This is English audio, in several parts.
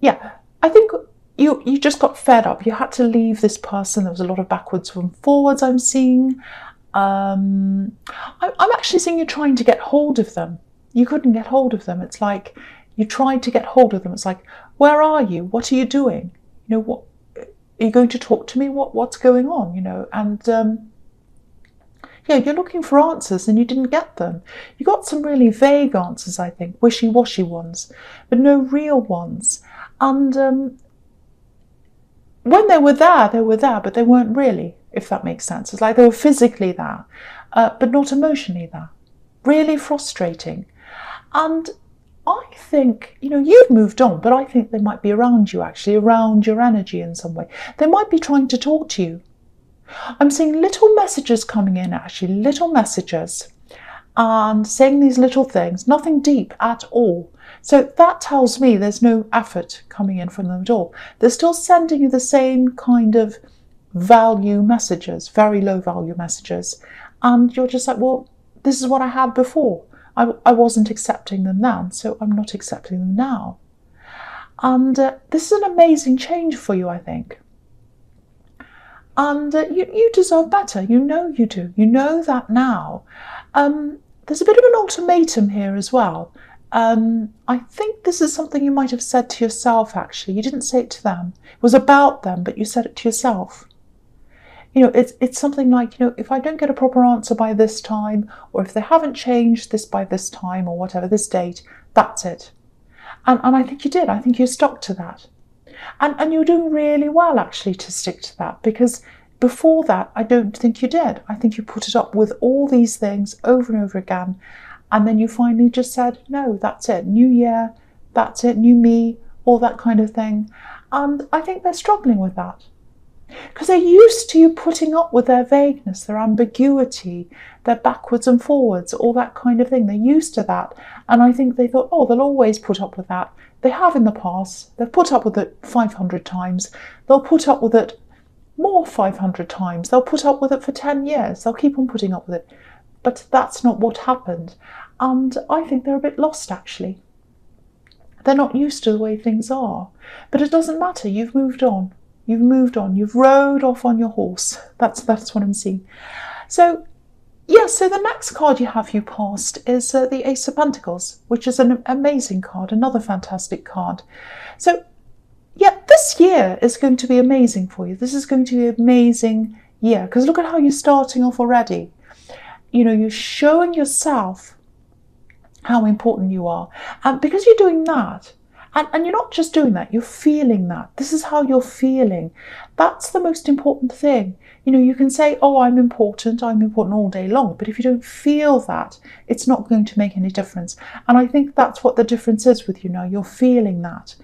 yeah, I think you just got fed up. You had to leave this person. There was a lot of backwards and forwards I'm seeing. I'm actually seeing you trying to get hold of them. You couldn't get hold of them. It's like you tried to get hold of them. It's like, where are you? What are you doing? You know, what are you going to talk to me? What's going on? You know, and yeah, you're looking for answers and you didn't get them. You got some really vague answers, I think, wishy-washy ones, but no real ones. And when they were there, but they weren't really, if that makes sense. It's like they were physically there, but not emotionally there. Really frustrating. And I think, you know, you've moved on, but I think they might be around you, actually, around your energy in some way. They might be trying to talk to you. I'm seeing little messages coming in, actually, little messages, and saying these little things, nothing deep at all. So that tells me there's no effort coming in from them at all. They're still sending you the same kind of value messages, very low value messages. And you're just like, well, this is what I had before. I wasn't accepting them then, so I'm not accepting them now. And this is an amazing change for you, I think. And you deserve better. You know you do. You know that now. There's a bit of an ultimatum here as well. I think this is something you might have said to yourself, actually. You didn't say it to them. It was about them, but you said it to yourself. You know, it's something like, you know, if I don't get a proper answer by this time, or if they haven't changed this by this time, or whatever, this date, that's it. And I think you did. I think you stuck to that. And you're doing really well, actually, to stick to that, because before that, I don't think you did. I think you put it up with all these things over and over again, and then you finally just said, no, that's it, new year, that's it, new me, all that kind of thing. And I think they're struggling with that, because they're used to you putting up with their vagueness, their ambiguity, their backwards and forwards, all that kind of thing. They're used to that. And I think they thought, oh, they'll always put up with that. They have in the past. They've put up with it 500 times. They'll put up with it more 500 times. They'll put up with it for 10 years. They'll keep on putting up with it. But that's not what happened. And I think they're a bit lost, actually. They're not used to the way things are. But it doesn't matter. You've moved on. You've moved on. You've rode off on your horse. That's what I'm seeing. So, yeah, so the next card you have you passed is the Ace of Pentacles, which is an amazing card, another fantastic card. So, yeah, this year is going to be amazing for you. This is going to be an amazing year, because look at how you're starting off already. You know, you're showing yourself how important you are. And because you're doing that, and you're not just doing that, you're feeling that. This is how you're feeling. That's the most important thing. You know, you can say, oh, I'm important all day long. But if you don't feel that, it's not going to make any difference. And I think that's what the difference is with you now. You're feeling that.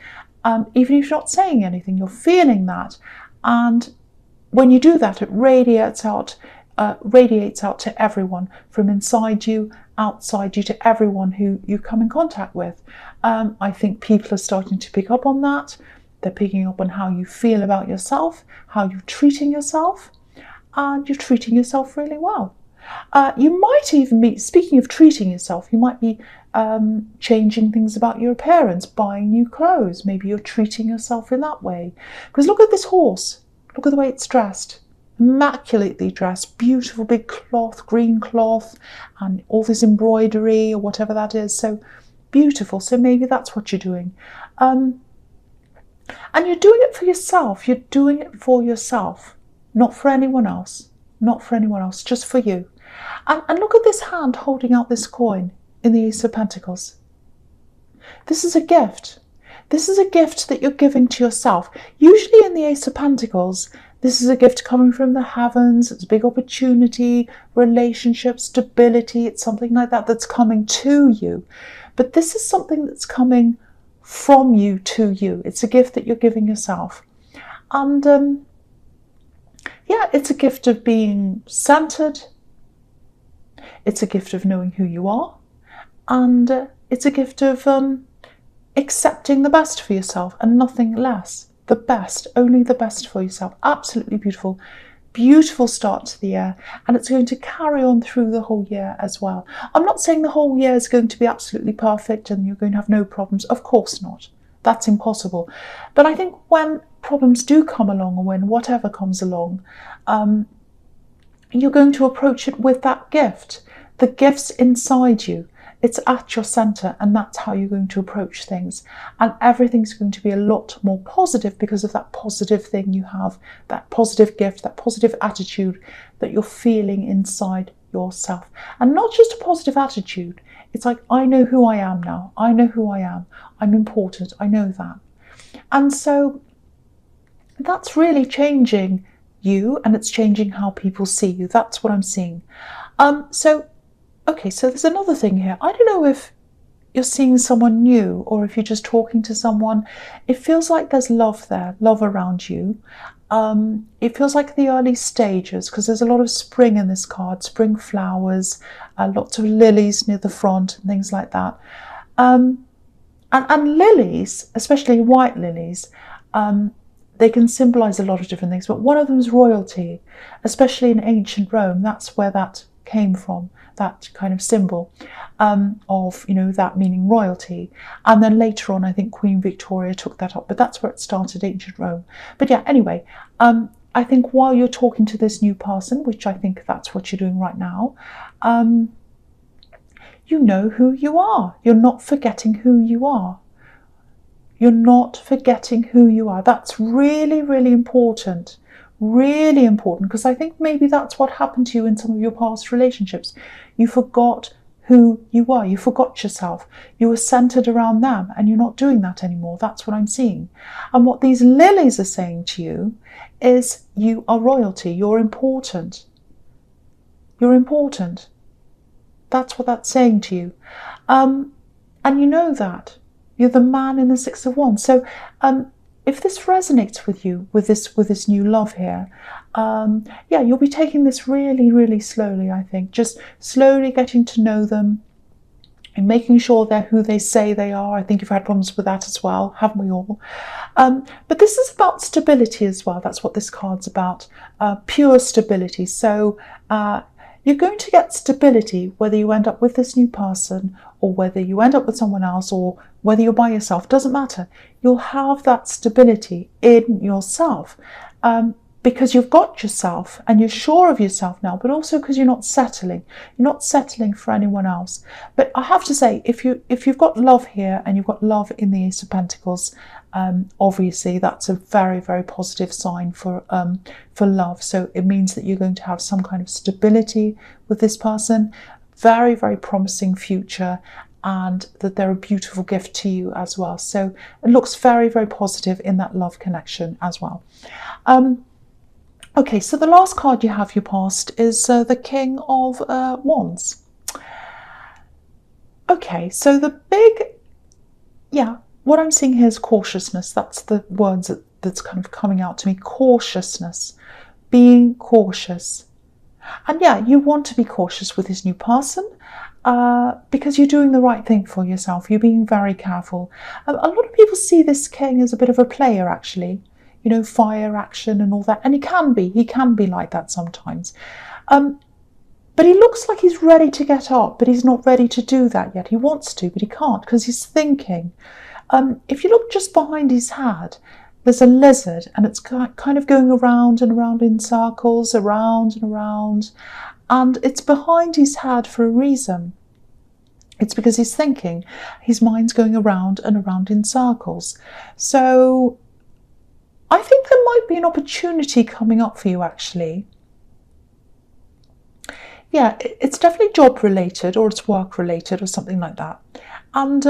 Even if you're not saying anything, you're feeling that. And when you do that, it radiates out to everyone, from inside you, outside you, to everyone who you come in contact with. I think people are starting to pick up on that. They're picking up on how you feel about yourself, how you're treating yourself, and you're treating yourself really well. You might even be, speaking of treating yourself, you might be changing things about your appearance, buying new clothes. Maybe you're treating yourself in that way. Because look at this horse. Look at the way it's dressed. Immaculately dressed, beautiful big cloth, green cloth, and all this embroidery or whatever that is. So beautiful. So maybe that's what you're doing. And you're doing it for yourself. You're doing it for yourself, not for anyone else. Not for anyone else, just for you. And look at this hand holding out this coin in the Ace of Pentacles. This is a gift. This is a gift that you're giving to yourself. Usually in the Ace of Pentacles, this is a gift coming from the heavens. It's a big opportunity, relationship, stability. It's something like that that's coming to you. But this is something that's coming from you to you. It's a gift that you're giving yourself. And yeah, it's a gift of being centered. It's a gift of knowing who you are. And it's a gift of accepting the best for yourself and nothing less. The best, only the best for yourself. Absolutely beautiful. Beautiful start to the year. And it's going to carry on through the whole year as well. I'm not saying the whole year is going to be absolutely perfect and you're going to have no problems. Of course not. That's impossible. But I think when problems do come along, or when whatever comes along, you're going to approach it with that gift. The gift's inside you. It's at your center, and that's how you're going to approach things. And everything's going to be a lot more positive because of that positive thing you have, that positive gift, that positive attitude that you're feeling inside yourself. And not just a positive attitude. It's like, I know who I am now. I know who I am. I'm important. I know that. And so that's really changing you, and it's changing how people see you. That's what I'm seeing. Okay, so there's another thing here. I don't know if you're seeing someone new or if you're just talking to someone. It feels like there's love there, love around you. It feels like the early stages, because there's a lot of spring in this card, spring flowers, lots of lilies near the front and things like that. And lilies, especially white lilies, they can symbolize a lot of different things, but one of them is royalty, especially in ancient Rome. That's where that came from, that kind of symbol of, that meaning royalty. And then later on, I think Queen Victoria took that up, but that's where it started, ancient Rome. But yeah, anyway, I think while you're talking to this new person, which I think that's what you're doing right now, you know who you are. You're not forgetting who you are. You're not forgetting who you are. That's really, really important. Really important, because I think maybe that's what happened to you in some of your past relationships. You forgot who you are. You forgot yourself. You were centered around them, and you're not doing that anymore. That's what I'm seeing. And what these lilies are saying to you is you are royalty. You're important. You're important. That's what that's saying to you. And you know that. You're the man in the Six of Wands. So if this resonates with you, with this new love here, yeah, you'll be taking this really, really slowly, I think. Just slowly getting to know them and making sure they're who they say they are. I think you've had problems with that as well, haven't we all? But this is about stability as well. That's what this card's about, pure stability. So you're going to get stability whether you end up with this new person or whether you end up with someone else or whether you're by yourself. Doesn't matter. You'll have that stability in yourself because you've got yourself and you're sure of yourself now, but also because you're not settling. You're not settling for anyone else. But I have to say, if you've got love here and you've got love in the Ace of Pentacles, obviously that's a very, very positive sign for love. So it means that you're going to have some kind of stability with this person, very, very promising future, and that they're a beautiful gift to you as well. So it looks very, very positive in that love connection as well. Okay, so the last card you have, your past, is the King of Wands. Okay, so the big, what I'm seeing here is cautiousness. That's the words that's kind of coming out to me. Cautiousness, being cautious. And yeah, you want to be cautious with this new person because you're doing the right thing for yourself. You're being very careful. A lot of people see this king as a bit of a player, actually. Fire action and all that. And he can be like that sometimes. But he looks like he's ready to get up, but he's not ready to do that yet. He wants to, but he can't because he's thinking. If you look just behind his head, there's a lizard and it's kind of going around and around in circles, around and around. And it's behind his head for a reason. It's because he's thinking. His mind's going around and around in circles. So I think there might be an opportunity coming up for you, actually. Yeah, it's definitely job related or it's work related or something like that. And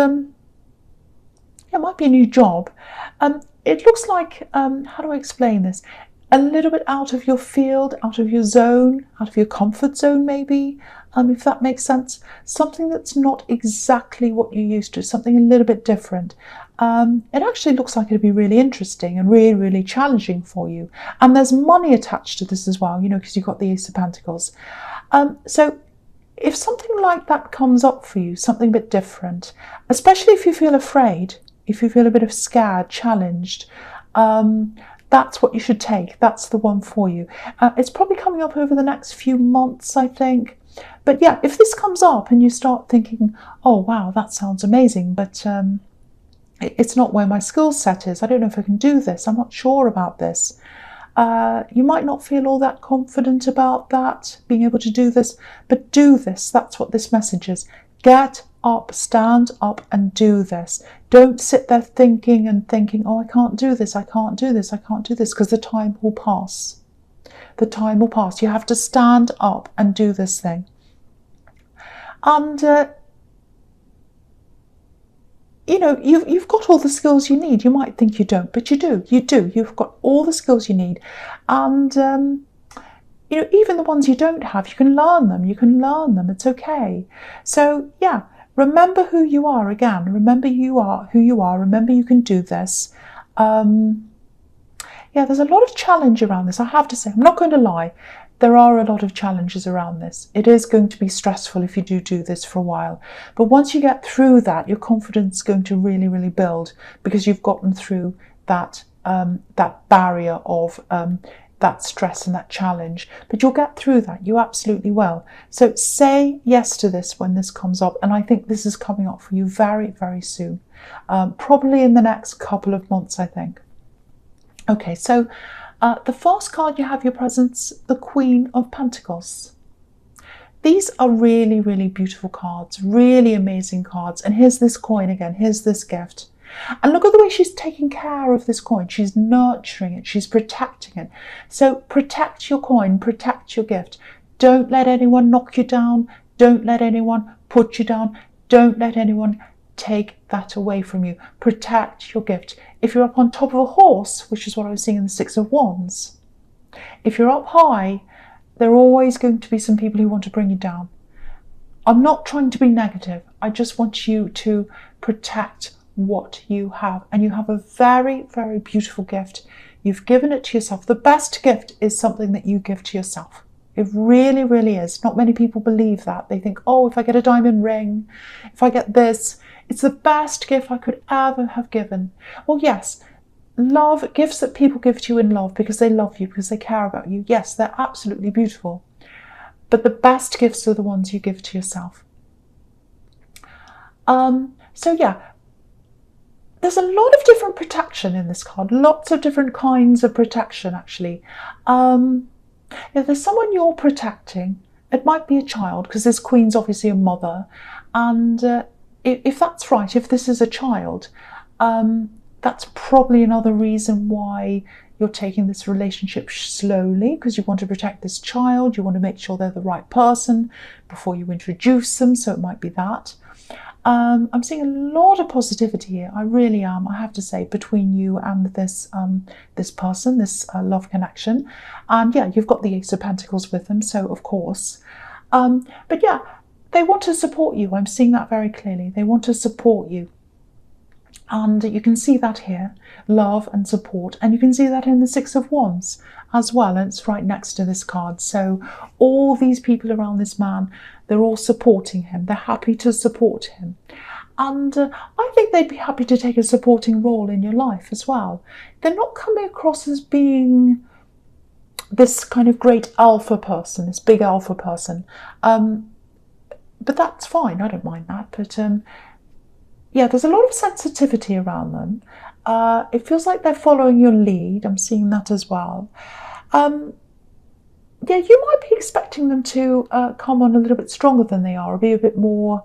it might be a new job. It looks like, how do I explain this? A little bit out of your field, out of your zone, out of your comfort zone maybe, if that makes sense. Something that's not exactly what you're used to, something a little bit different. It actually looks like it'd be really interesting and really, really challenging for you. And there's money attached to this as well, because you've got the Ace of Pentacles. So if something like that comes up for you, something a bit different, especially if you feel afraid, if you feel a bit of scared, challenged, that's what you should take. That's the one for you. It's probably coming up over the next few months, I think. But yeah, if this comes up and you start thinking, oh, wow, that sounds amazing, but It's not where my skill set is. I don't know if I can do this. I'm not sure about this. You might not feel all that confident about that, being able to do this, but do this. That's what this message is. Get up, stand up and do this. Don't sit there thinking, oh, I can't do this, I can't do this, I can't do this, because the time will pass. The time will pass. You have to stand up and do this thing. And you know, you've got all the skills you need. You might think you don't, but you do. You do. You've got all the skills you need. And, you know, even the ones you don't have, you can learn them. You can learn them. It's okay. So, yeah, remember who you are again. Remember you are who you are. Remember you can do this. Yeah, there's a lot of challenge around this, I have to say. I'm not going to lie. There are a lot of challenges around this. It is going to be stressful if you do this for a while. But once you get through that, your confidence is going to really, really build, because you've gotten through that, that barrier of that stress and that challenge. But you'll get through that. You absolutely will. So say yes to this when this comes up. And I think this is coming up for you very, very soon. Probably in the next couple of months, I think. Okay, so the first card you have your presence, the Queen of Pentacles. These are really, really beautiful cards, really amazing cards. And here's this coin again, here's this gift. And look at the way she's taking care of this coin. She's nurturing it, she's protecting it. So protect your coin, protect your gift. Don't let anyone knock you down. Don't let anyone put you down. Don't let anyone take that away from you. Protect your gift. If you're up on top of a horse, which is what I was seeing in the Six of Wands, if you're up high, there are always going to be some people who want to bring you down. I'm not trying to be negative. I just want you to protect what you have. And you have a very, very beautiful gift. You've given it to yourself. The best gift is something that you give to yourself. It really, really is. Not many people believe that. They think, oh, if I get a diamond ring, if I get this, it's the best gift I could ever have given. Well, yes, love, gifts that people give to you in love because they love you, because they care about you. Yes, they're absolutely beautiful. But the best gifts are the ones you give to yourself. So yeah, there's a lot of different protection in this card. Lots of different kinds of protection, actually. If there's someone you're protecting, it might be a child, because this Queen's obviously a mother. And if that's right, if this is a child, that's probably another reason why you're taking this relationship slowly, because you want to protect this child. You want to make sure they're the right person before you introduce them. So it might be that. I'm seeing a lot of positivity here. I really am, I have to say, between you and this this person, this love connection. And yeah, you've got the Ace of Pentacles with them, so of course. But yeah, they want to support you. I'm seeing that very clearly. They want to support you. And you can see that here, love and support. And you can see that in the Six of Wands as well. And it's right next to this card. So all these people around this man, they're all supporting him. They're happy to support him. And I think they'd be happy to take a supporting role in your life as well. They're not coming across as being this kind of great alpha person, this big alpha person. But that's fine. I don't mind that. But yeah, there's a lot of sensitivity around them. It feels like they're following your lead. I'm seeing that as well. Yeah, you might be expecting them to come on a little bit stronger than they are, or be a bit more,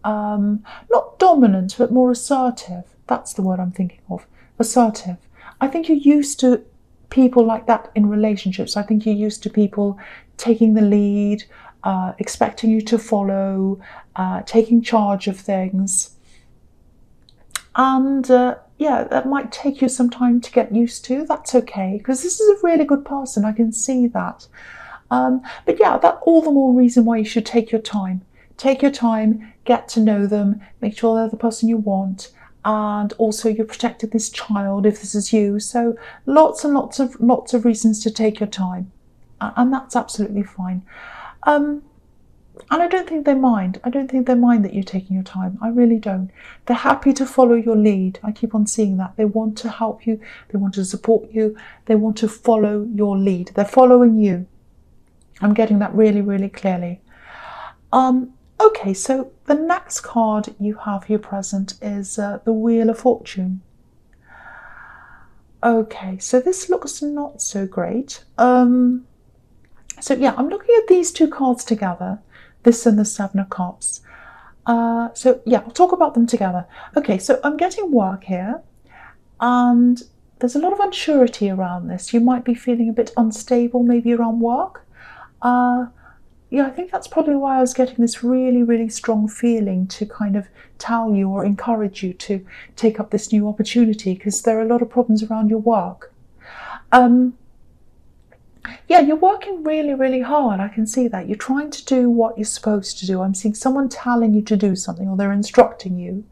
not dominant, but more assertive. That's the word I'm thinking of, assertive. I think you're used to people like that in relationships. I think you're used to people taking the lead, expecting you to follow, taking charge of things. And yeah, that might take you some time to get used to. That's okay, because this is a really good person. I can see that. But yeah, that's all the more reason why you should take your time. Take your time, get to know them, make sure they're the person you want. And also you're protecting this child if this is you. So lots and lots of reasons to take your time. And that's absolutely fine. And I don't think they mind. I don't think they mind that you're taking your time. I really don't. They're happy to follow your lead. I keep on seeing that. They want to help you. They want to support you. They want to follow your lead. They're following you. I'm getting that really, really clearly. Okay, so the next card you have here present is the Wheel of Fortune. Okay, so this looks not so great. So yeah, I'm looking at these two cards together, this and the Seven of Cups. So yeah, I'll talk about them together. Okay, so I'm getting work here, and there's a lot of unsurety around this. You might be feeling a bit unstable, maybe around work. Yeah, I think that's probably why I was getting this really, really strong feeling to kind of tell you or encourage you to take up this new opportunity, because there are a lot of problems around your work. Yeah, you're working really, really hard. I can see that. You're trying to do what you're supposed to do. I'm seeing someone telling you to do something, or they're instructing you.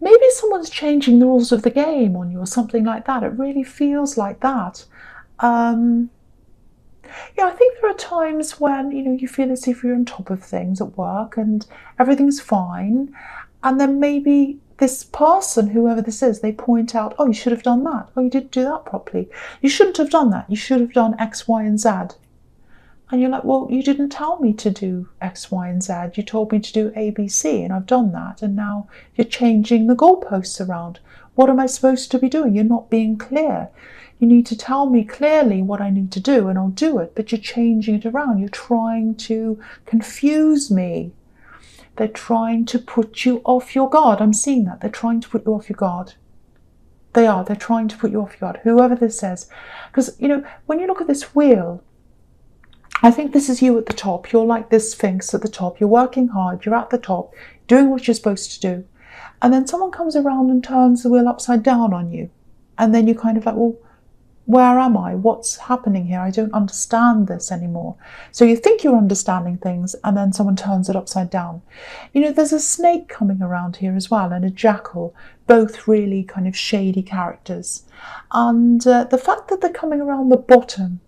Maybe someone's changing the rules of the game on you or something like that. It really feels like that. Yeah, I think there are times when, you feel as if you're on top of things at work and everything's fine. And then maybe this person, whoever this is, they point out, oh, you should have done that. Oh, you didn't do that properly. You shouldn't have done that. You should have done X, Y, and Z. And you're like, well, you didn't tell me to do X, Y, and Z. You told me to do A, B, C, and I've done that. And now you're changing the goalposts around. What am I supposed to be doing? You're not being clear. You need to tell me clearly what I need to do, and I'll do it. But you're changing it around. You're trying to confuse me. They're trying to put you off your guard. I'm seeing that. They're trying to put you off your guard. They are. They're trying to put you off your guard, whoever this is. Because, when you look at this wheel, I think this is you at the top. You're like this Sphinx at the top. You're working hard. You're at the top, doing what you're supposed to do. And then someone comes around and turns the wheel upside down on you. And then you're kind of like, well, where am I? What's happening here? I don't understand this anymore. So you think you're understanding things, and then someone turns it upside down. There's a snake coming around here as well, and a jackal, both really kind of shady characters. And the fact that they're coming around the bottom,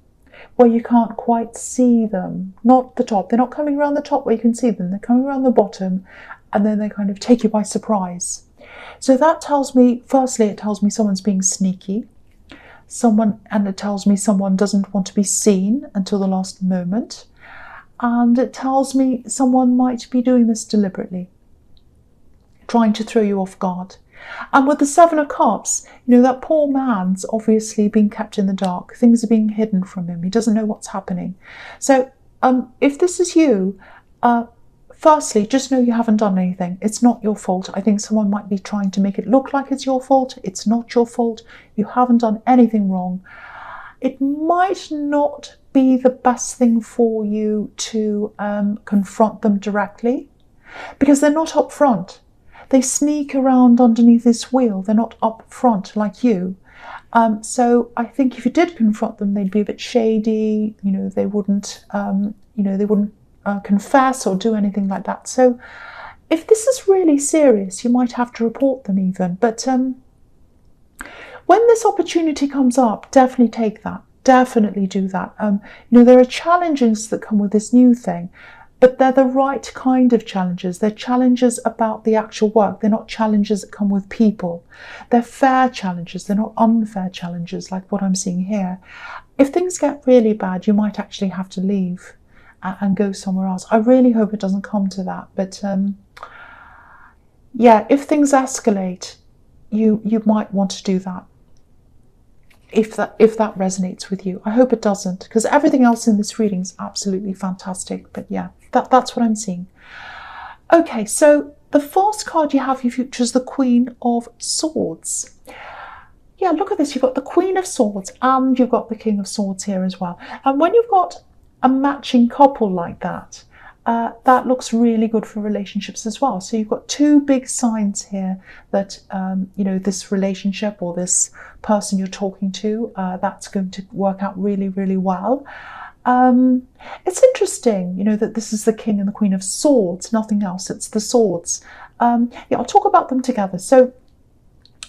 where you can't quite see them, not the top. They're not coming around the top where you can see them. They're coming around the bottom, and then they kind of take you by surprise. So that tells me, firstly, it tells me someone's being sneaky. And it tells me someone doesn't want to be seen until the last moment. And it tells me someone might be doing this deliberately, trying to throw you off guard. And with the Seven of Cups, that poor man's obviously being kept in the dark. Things are being hidden from him. He doesn't know what's happening. So if this is you, firstly, just know you haven't done anything. It's not your fault. I think someone might be trying to make it look like it's your fault. It's not your fault. You haven't done anything wrong. It might not be the best thing for you to confront them directly, because they're not up front. They sneak around underneath this wheel. They're not up front like you. So I think if you did confront them, they'd be a bit shady. They wouldn't. They wouldn't confess or do anything like that. So if this is really serious, you might have to report them even. But when this opportunity comes up, definitely take that. Definitely do that. There are challenges that come with this new thing, but they're the right kind of challenges. They're challenges about the actual work. They're not challenges that come with people. They're fair challenges. They're not unfair challenges like what I'm seeing here. If things get really bad, you might actually have to leave and go somewhere else. I really hope it doesn't come to that. But yeah, if things escalate, you might want to do that. If that resonates with you. I hope it doesn't, because everything else in this reading is absolutely fantastic. But yeah, that's what I'm seeing. Okay, so the first card you have for your future is the Queen of Swords. Yeah, look at this. You've got the Queen of Swords and you've got the King of Swords here as well. And when you've got a matching couple like that, that looks really good for relationships as well. So you've got two big signs here that, this relationship or this person you're talking to, that's going to work out really, really well. It's interesting, that this is the King and the Queen of Swords, nothing else, it's the swords. Yeah, I'll talk about them together. So,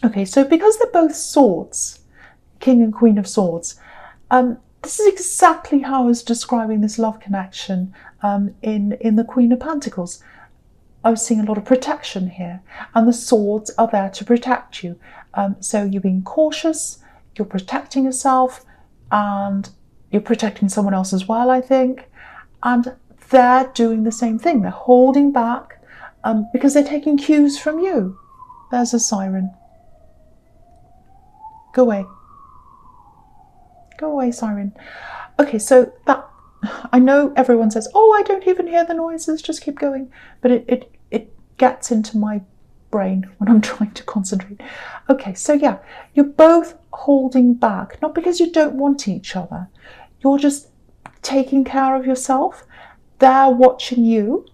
okay, so because they're both swords, King and Queen of Swords, this is exactly how I was describing this love connection in the Queen of Pentacles. I was seeing a lot of protection here, and the swords are there to protect you. So you're being cautious, you're protecting yourself, and you're protecting someone else as well, I think. and they're doing the same thing. They're holding back because they're taking cues from you. There's a siren. Go away. Go away, siren. Okay, so that, I know everyone says, oh, I don't even hear the noises, just keep going. But it gets into my brain when I'm trying to concentrate. Okay, so yeah, you're both holding back, not because you don't want each other. You're just taking care of yourself. They're watching you.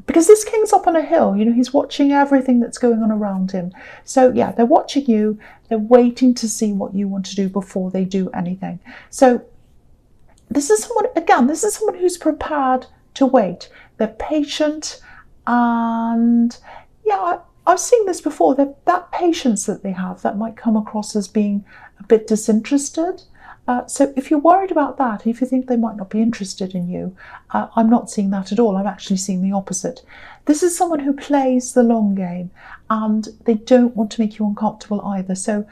Because this king's up on a hill, you know, he's watching everything that's going on around him. So yeah, they're watching you. They're waiting to see what you want to do before they do anything. So this is someone who's prepared to wait. They're patient, and yeah, I've seen this before. That patience that they have, that might come across as being a bit disinterested. So if you're worried about that, if you think they might not be interested in you, I'm not seeing that at all. I'm actually seeing the opposite. This is someone who plays the long game, and they don't want to make you uncomfortable either. So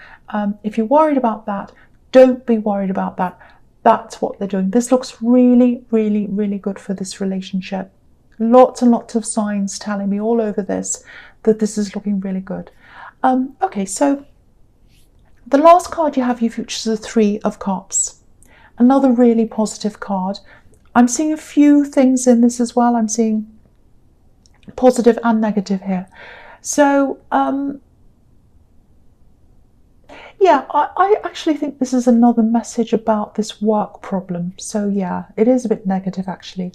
if you're worried about that, don't be worried about that. That's what they're doing. This looks really, really, really good for this relationship. Lots and lots of signs telling me all over this that this is looking really good. Okay, so the last card you have, you features the Three of Cups. Another really positive card. I'm seeing a few things in this as well. I'm seeing positive and negative here. So, yeah, I actually think this is another message about this work problem. So yeah, it is a bit negative actually.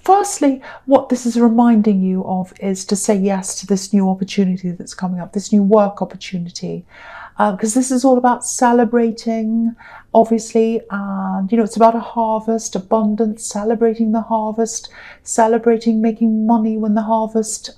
Firstly, what this is reminding you of is to say yes to this new opportunity that's coming up, this new work opportunity, because this is all about celebrating, obviously, and you know, it's about a harvest, abundance, celebrating the harvest, celebrating making money when the harvest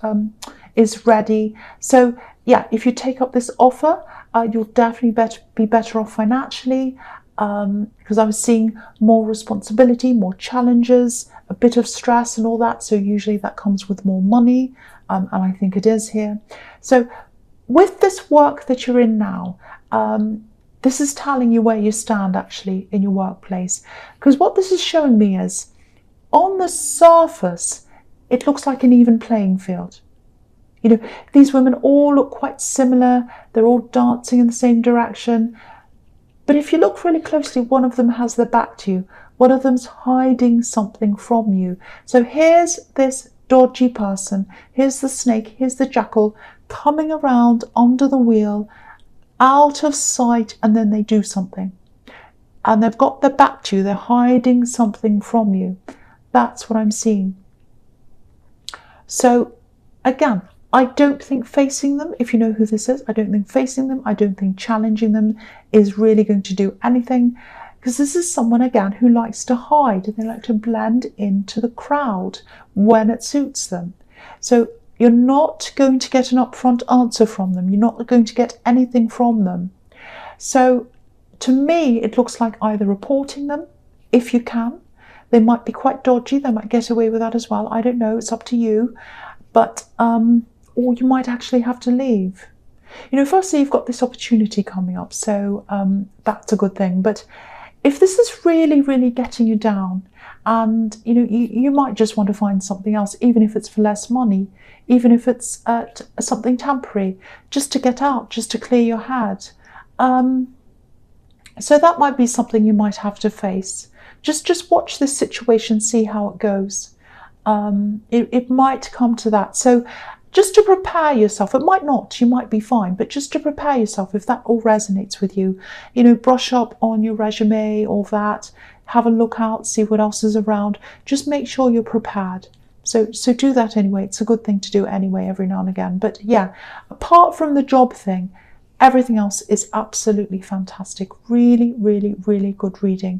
is ready. So yeah, if you take up this offer, you'll definitely be better off financially, because I was seeing more responsibility, more challenges, a bit of stress and all that. So usually that comes with more money, and I think it is here. So with this work that you're in now, this is telling you where you stand actually in your workplace. Because what this is showing me is, on the surface, it looks like an even playing field. You know, these women all look quite similar. They're all dancing in the same direction. But if you look really closely, one of them has their back to you. One of them's hiding something from you. So here's this dodgy person. Here's the snake. Here's the jackal coming around under the wheel, out of sight, and then they do something. And they've got their back to you. They're hiding something from you. That's what I'm seeing. So again, I don't think facing them, if you know who this is, I don't think facing them, I don't think challenging them is really going to do anything, because this is someone, again, who likes to hide, and they like to blend into the crowd when it suits them. So you're not going to get an upfront answer from them. You're not going to get anything from them. So to me, it looks like either reporting them, if you can. They might be quite dodgy. They might get away with that as well. I don't know. It's up to you. But or you might actually have to leave. You know, firstly, you've got this opportunity coming up, so that's a good thing. But if this is really, really getting you down, and you know, you might just want to find something else, even if it's for less money, even if it's something temporary, just to get out, just to clear your head. So that might be something you might have to face. Just watch this situation, see how it goes. It might come to that. So just to prepare yourself, it might not, you might be fine, but just to prepare yourself, if that all resonates with you, you know, brush up on your resume, all that, have a look out, see what else is around, just make sure you're prepared. So do that anyway. It's a good thing to do anyway, every now and again. But yeah, apart from the job thing, everything else is absolutely fantastic. Really, really, really good reading.